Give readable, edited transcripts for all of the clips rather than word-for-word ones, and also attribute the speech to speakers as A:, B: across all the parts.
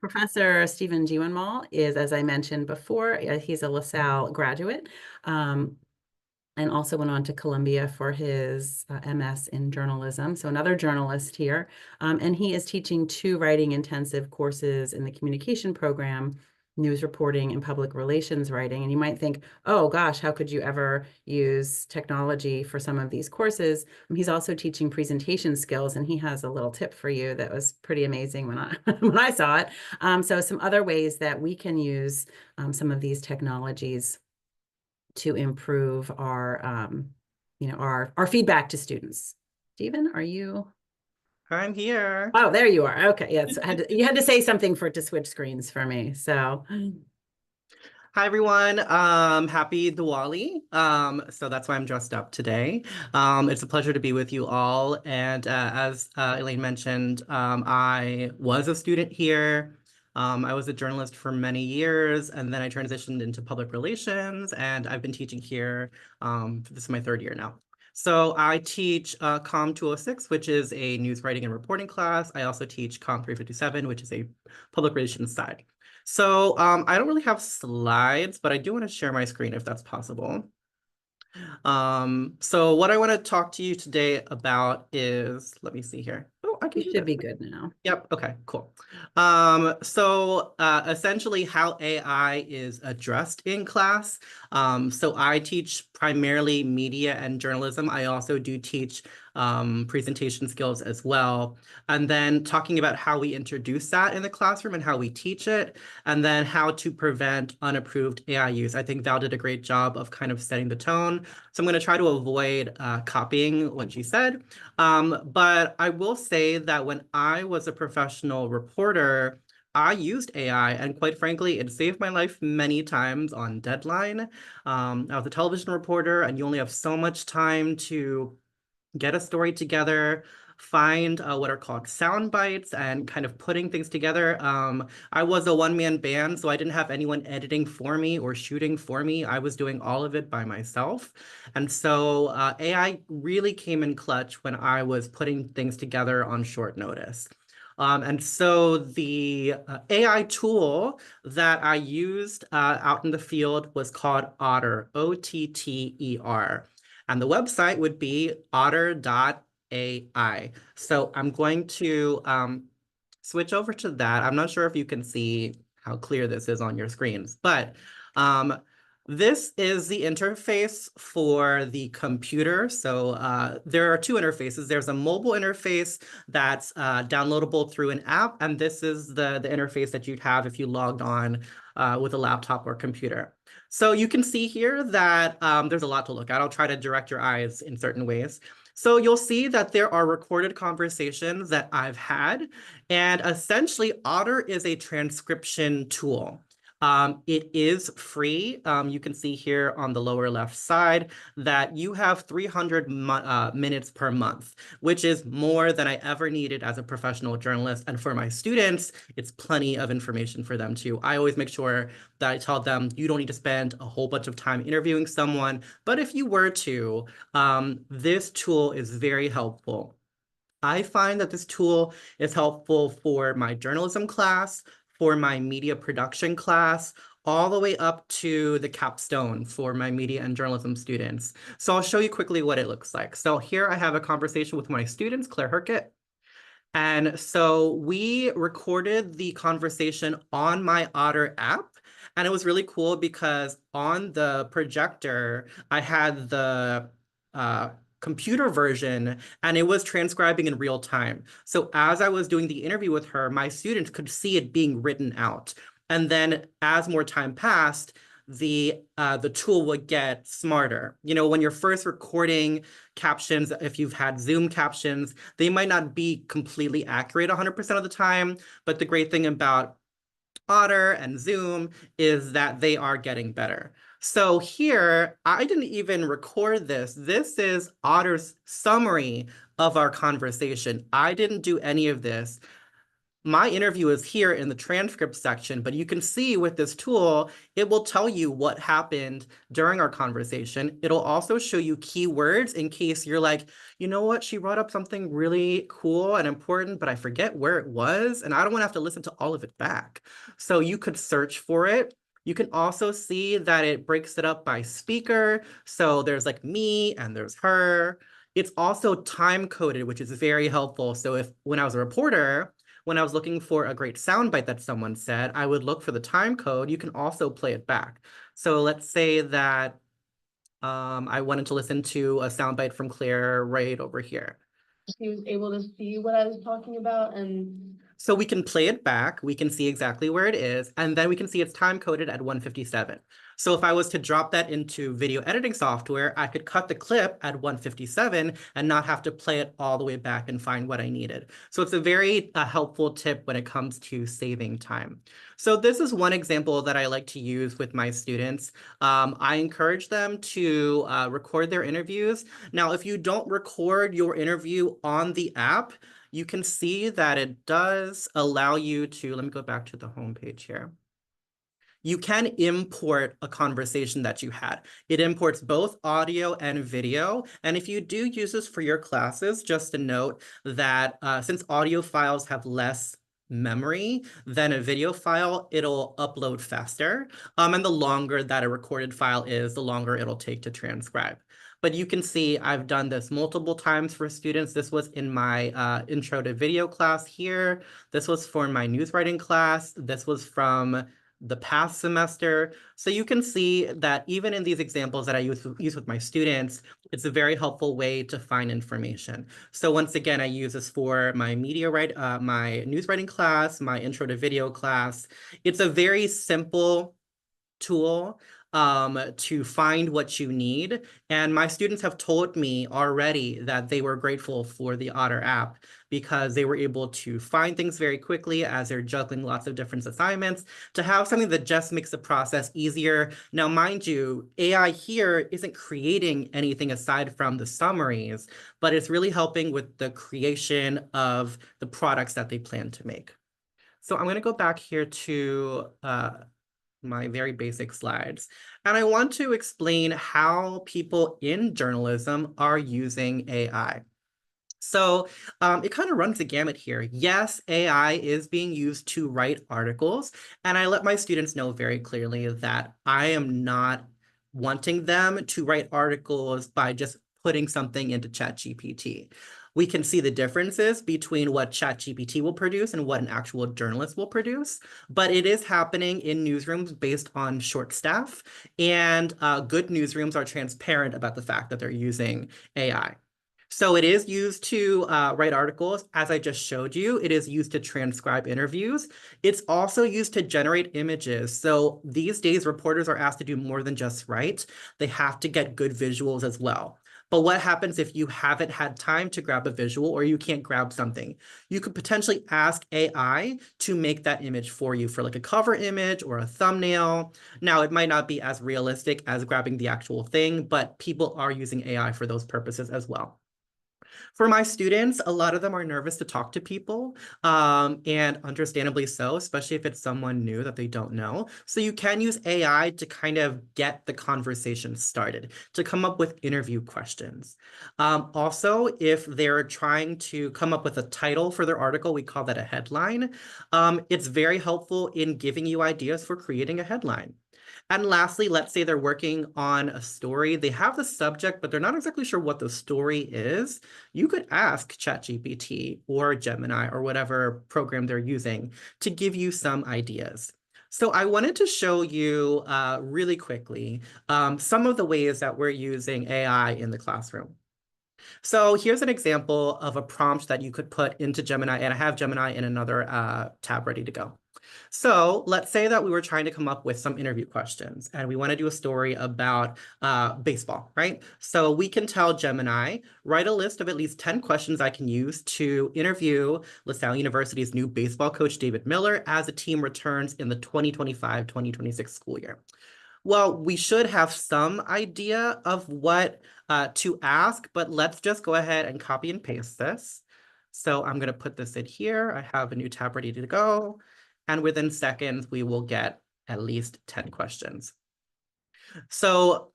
A: Professor Stephen Jiwanmall is, as I mentioned before, he's a LaSalle graduate, and also went on to Columbia for his MS in journalism. So another journalist here. And he is teaching two writing intensive courses in the communication program, news reporting and public relations writing. And you might think, oh gosh, how could you ever use technology for some of these courses? He's also teaching presentation skills, and he has a little tip for you that was pretty amazing when I when I saw it. So some other ways that we can use some of these technologies to improve our feedback to students. Stephen, are you?
B: I'm here.
A: Oh, there you are. Okay, yes, you had to say something for it to switch screens for me. So,
B: Hi everyone. Happy Diwali. So that's why I'm dressed up today. It's a pleasure to be with you all. And as Elaine mentioned, I was a student here. I was a journalist for many years, and then I transitioned into public relations, and I've been teaching here. This is my third year now. So I teach Com 206, which is a news writing and reporting class. I also teach Com 357, which is a public relations side. So I don't really have slides, but I do want to share my screen if that's possible. So what I want to talk to you today about is, let me see here. Oh, I can
A: you
B: do
A: should
B: this.
A: be good now.
B: Yep. Okay, cool. Essentially how AI is addressed in class. So I teach primarily media and journalism. I also do teach presentation skills as well. And then talking about how we introduce that in the classroom and how we teach it, and then how to prevent unapproved AI use. I think Val did a great job of kind of setting the tone. So I'm going to try to avoid copying what she said. But I will say that when I was a professional reporter, I used AI, and quite frankly, it saved my life many times on deadline. I was a television reporter, and you only have so much time to get a story together, find what are called sound bites, and kind of putting things together. I was a one-man band, so I didn't have anyone editing for me or shooting for me. I was doing all of it by myself. And so AI really came in clutch when I was putting things together on short notice. And so the AI tool that I used out in the field was called Otter, Otter. And the website would be otter.ai. So I'm going to switch over to that. I'm not sure if you can see how clear this is on your screens, but um, this is the interface for the computer. So there are two interfaces. There's a mobile interface that's downloadable through an app, and this is the interface that you'd have if you logged on with a laptop or computer. So you can see here that there's a lot to look at. I'll try to direct your eyes in certain ways. So you'll see that there are recorded conversations that I've had, and essentially Otter is a transcription tool. It is free. You can see here on the lower left side that you have 300 minutes per month, which is more than I ever needed as a professional journalist. And for my students, it's plenty of information for them too. I always make sure that I tell them you don't need to spend a whole bunch of time interviewing someone, but if you were to, this tool is very helpful. I find that this tool is helpful for my journalism class, for my media production class, all the way up to the capstone for my media and journalism students. So I'll show you quickly what it looks like. So here I have a conversation with my students, Claire Herkett. And so we recorded the conversation on my Otter app. And it was really cool because on the projector, I had the uh, computer version and it was transcribing in real time. So as I was doing the interview with her, my students could see it being written out. And then as more time passed, the tool would get smarter. You know, when you're first recording captions, if you've had Zoom captions, they might not be completely accurate 100% of the time, but the great thing about Otter and Zoom is that they are getting better. So here, I didn't even record this. This is Otter's summary of our conversation. I didn't do any of this. My interview is here in the transcript section, but you can see with this tool, it will tell you what happened during our conversation. It'll also show you keywords in case you're like, you know what, she brought up something really cool and important, but I forget where it was, and I don't want to have to listen to all of it back. So you could search for it. You can also see that it breaks it up by speaker. So there's like me and there's her. It's also time coded, which is very helpful. So if when I was a reporter, when I was looking for a great soundbite that someone said, I would look for the time code. You can also play it back. So let's say that I wanted to listen to a soundbite from Claire right over here.
C: He was able to see what I was talking about, and
B: so we can play it back. We can see exactly where it is, and then we can see it's time coded at 157. So if I was to drop that into video editing software, I could cut the clip at 157 and not have to play it all the way back and find what I needed. So it's a very helpful tip when it comes to saving time. So this is one example that I like to use with my students. I encourage them to record their interviews. Now, if you don't record your interview on the app, you can see that it does allow you to, let me go back to the home page here. You can import a conversation that you had. It imports both audio and video. And if you do use this for your classes, just a note that since audio files have less memory than a video file, it'll upload faster. And the longer that a recorded file is, the longer it'll take to transcribe. But you can see I've done this multiple times for students. This was in my intro to video class here. This was for my news writing class. This was from the past semester. So you can see that even in these examples that I use with my students, it's a very helpful way to find information. So once again, I use this for my my news writing class, my intro to video class. It's a very simple tool to find what you need. And my students have told me already that they were grateful for the Otter app because they were able to find things very quickly as they're juggling lots of different assignments, to have something that just makes the process easier. Now, mind you, AI here isn't creating anything aside from the summaries, but it's really helping with the creation of the products that they plan to make. So I'm going to go back here to my very basic slides. And I want to explain how people in journalism are using AI. So it kind of runs the gamut here. Yes, AI is being used to write articles, and I let my students know very clearly that I am not wanting them to write articles by just putting something into ChatGPT. We can see the differences between what ChatGPT will produce and what an actual journalist will produce, but it is happening in newsrooms based on short staff, and good newsrooms are transparent about the fact that they're using AI. So it is used to write articles, as I just showed you. It is used to transcribe interviews. It's also used to generate images. So these days, reporters are asked to do more than just write. They have to get good visuals as well. But what happens if you haven't had time to grab a visual or you can't grab something? You could potentially ask AI to make that image for you for like a cover image or a thumbnail. Now, it might not be as realistic as grabbing the actual thing, but people are using AI for those purposes as well. For my students, a lot of them are nervous to talk to people, and understandably so, especially if it's someone new that they don't know. So you can use AI to kind of get the conversation started, to come up with interview questions. Also, if they're trying to come up with a title for their article, we call that a headline. It's very helpful in giving you ideas for creating a headline. And lastly, let's say they're working on a story. They have the subject, but they're not exactly sure what the story is. You could ask ChatGPT or Gemini or whatever program they're using to give you some ideas. So I wanted to show you really quickly some of the ways that we're using AI in the classroom. So here's an example of a prompt that you could put into Gemini, and I have Gemini in another tab ready to go. So let's say that we were trying to come up with some interview questions and we want to do a story about baseball, right? So we can tell Gemini, write a list of at least 10 questions I can use to interview LaSalle University's new baseball coach, David Miller, as the team returns in the 2025-2026 school year. Well, we should have some idea of what to ask, but let's just go ahead and copy and paste this. So I'm going to put this in here. I have a new tab ready to go. And within seconds, we will get at least 10 questions. So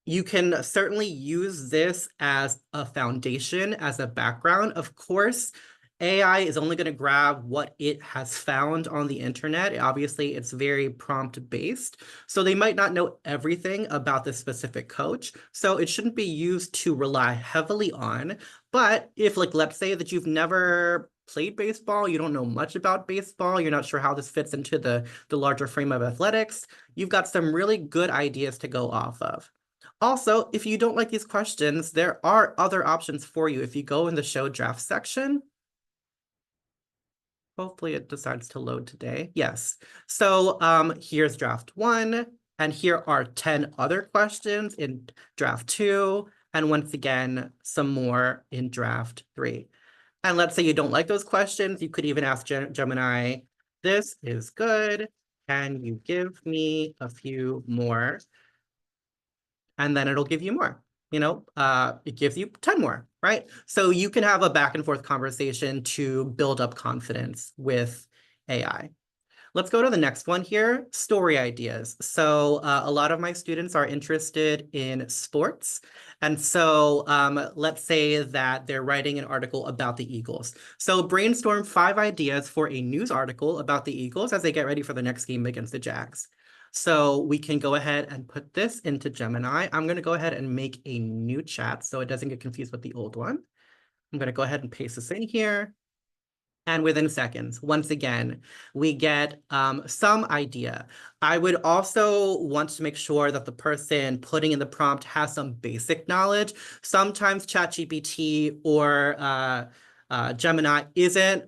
B: you can certainly use this as a foundation, as a background. Of course, AI is only going to grab what it has found on the internet. Obviously, it's very prompt-based, so they might not know everything about this specific coach. So it shouldn't be used to rely heavily on. But if, like, let's say that you've never played baseball, you don't know much about baseball, you're not sure how this fits into the larger frame of athletics, you've got some really good ideas to go off of. Also, if you don't like these questions, there are other options for you. If you go in the show draft section, hopefully it decides to load today. Yes. So here's draft 1, and here are 10 other questions in draft 2, and once again, some more in draft 3. And let's say you don't like those questions, you could even ask Gemini, this is good, can you give me a few more? And then it'll give you more. It gives you 10 more, right? So you can have a back and forth conversation to build up confidence with AI. Let's go to the next one here, story ideas. So a lot of my students are interested in sports. And so let's say that they're writing an article about the Eagles. So brainstorm 5 ideas for a news article about the Eagles as they get ready for the next game against the Jags. So we can go ahead and put this into Gemini. I'm going to go ahead and make a new chat so it doesn't get confused with the old one. I'm going to go ahead and paste this in here. And within seconds, once again, we get some idea. I would also want to make sure that the person putting in the prompt has some basic knowledge. Sometimes ChatGPT or Gemini isn't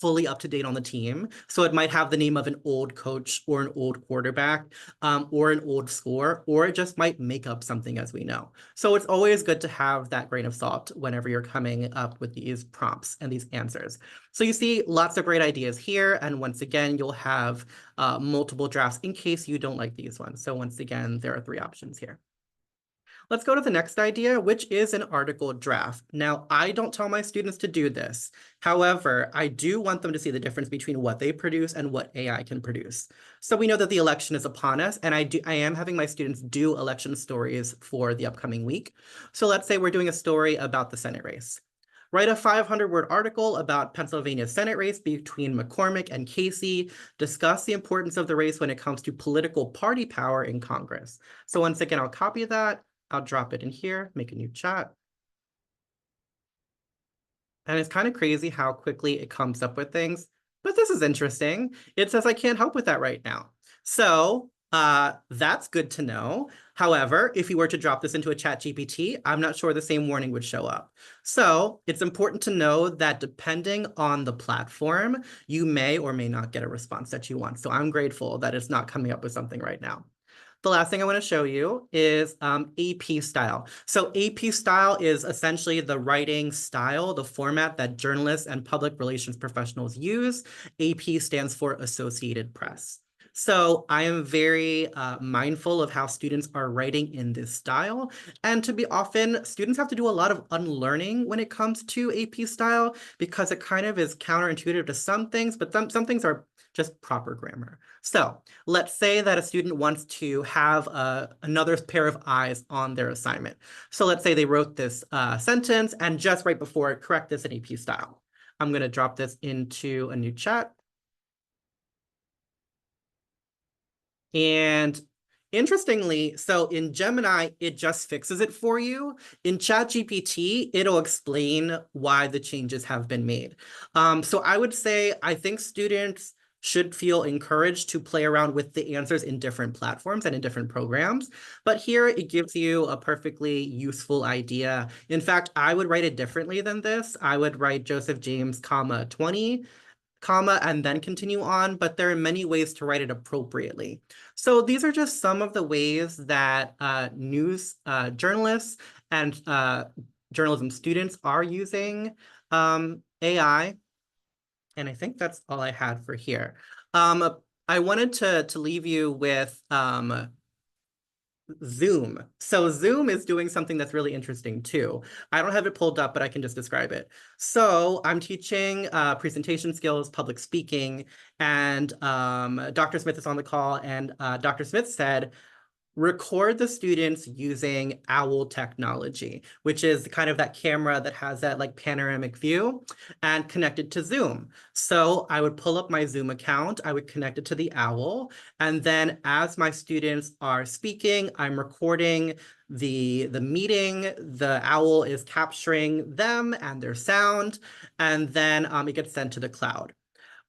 B: fully up to date on the team. So it might have the name of an old coach or an old quarterback or an old score, or it just might make up something, as we know. So it's always good to have that grain of salt whenever you're coming up with these prompts and these answers. So you see lots of great ideas here. And once again, you'll have multiple drafts in case you don't like these ones. So once again, there are 3 options here. Let's go to the next idea, which is an article draft. Now, I don't tell my students to do this. However, I do want them to see the difference between what they produce and what AI can produce. So we know that the election is upon us, and I am having my students do election stories for the upcoming week. So let's say we're doing a story about the Senate race. Write a 500-word article about Pennsylvania's Senate race between McCormick and Casey. Discuss the importance of the race when it comes to political party power in Congress. So once again, I'll copy that. I'll drop it in here, make a new chat. And it's kind of crazy how quickly it comes up with things, but this is interesting. It says I can't help with that right now. So that's good to know. However, if you were to drop this into a ChatGPT, I'm not sure the same warning would show up. So it's important to know that depending on the platform, you may or may not get a response that you want. So I'm grateful that it's not coming up with something right now. The last thing I want to show you is AP style. So AP style is essentially the writing style, the format that journalists and public relations professionals use. AP stands for Associated Press. So I am very mindful of how students are writing in this style. And to be often, students have to do a lot of unlearning when it comes to AP style because it kind of is counterintuitive to some things, but some things are just proper grammar. So let's say that a student wants to have another pair of eyes on their assignment. So let's say they wrote this sentence and just right before it, correct this in AP style. I'm going to drop this into a new chat. And interestingly, so in Gemini, it just fixes it for you. In ChatGPT, it'll explain why the changes have been made. So I would say, I think students should feel encouraged to play around with the answers in different platforms and in different programs. But here it gives you a perfectly useful idea. In fact, I would write it differently than this. I would write Joseph James, comma, 20, comma, and then continue on, but there are many ways to write it appropriately. So these are just some of the ways that news journalists and journalism students are using AI. And I think that's all I had for here. I wanted to leave you with Zoom. So Zoom is doing something that's really interesting too. I don't have it pulled up, but I can just describe it. So I'm teaching presentation skills, public speaking, and Dr. Smith is on the call, and Dr. Smith said, record the students using OWL technology, which is kind of that camera that has that like panoramic view, and connect it to Zoom. So I would pull up my Zoom account, I would connect it to the OWL, and then as my students are speaking, I'm recording the meeting, the OWL is capturing them and their sound, and then it gets sent to the cloud.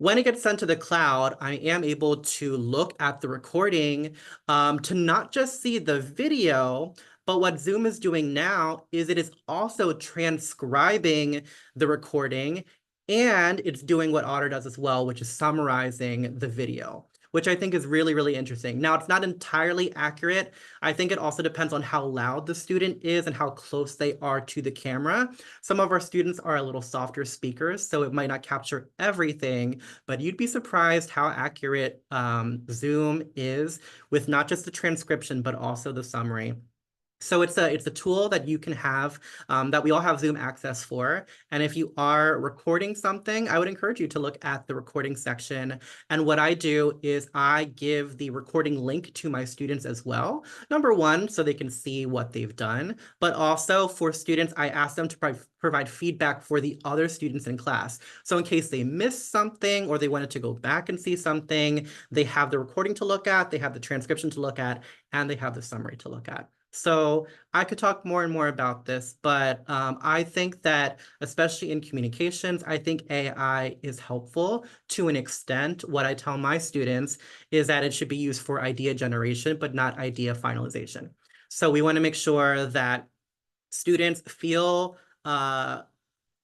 B: When it gets sent to the cloud, I am able to look at the recording to not just see the video, but what Zoom is doing now is it is also transcribing the recording, and it's doing what Otter does as well, which is summarizing the video, which I think is really, really interesting. Now, it's not entirely accurate. I think it also depends on how loud the student is and how close they are to the camera. Some of our students are a little softer speakers, so it might not capture everything, but you'd be surprised how accurate Zoom is with not just the transcription, but also the summary. So it's a tool that you can have, that we all have Zoom access for. And if you are recording something, I would encourage you to look at the recording section. And what I do is I give the recording link to my students as well. Number one, so they can see what they've done, but also for students, I ask them to provide feedback for the other students in class. So in case they missed something or they wanted to go back and see something, they have the recording to look at, they have the transcription to look at, and they have the summary to look at. So I could talk more and more about this, but I think that, especially in communications, I think AI is helpful to an extent. What I tell my students is that it should be used for idea generation, but not idea finalization. So we want to make sure that students feel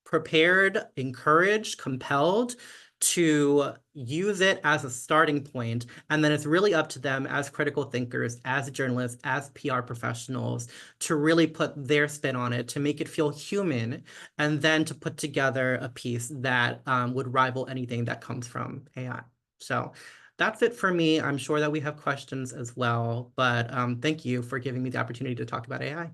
B: prepared, encouraged, compelled to use it as a starting point. And then it's really up to them as critical thinkers, as journalists, as PR professionals, to really put their spin on it, to make it feel human, and then to put together a piece that would rival anything that comes from AI. So that's it for me. I'm sure that we have questions as well, but thank you for giving me the opportunity to talk about AI.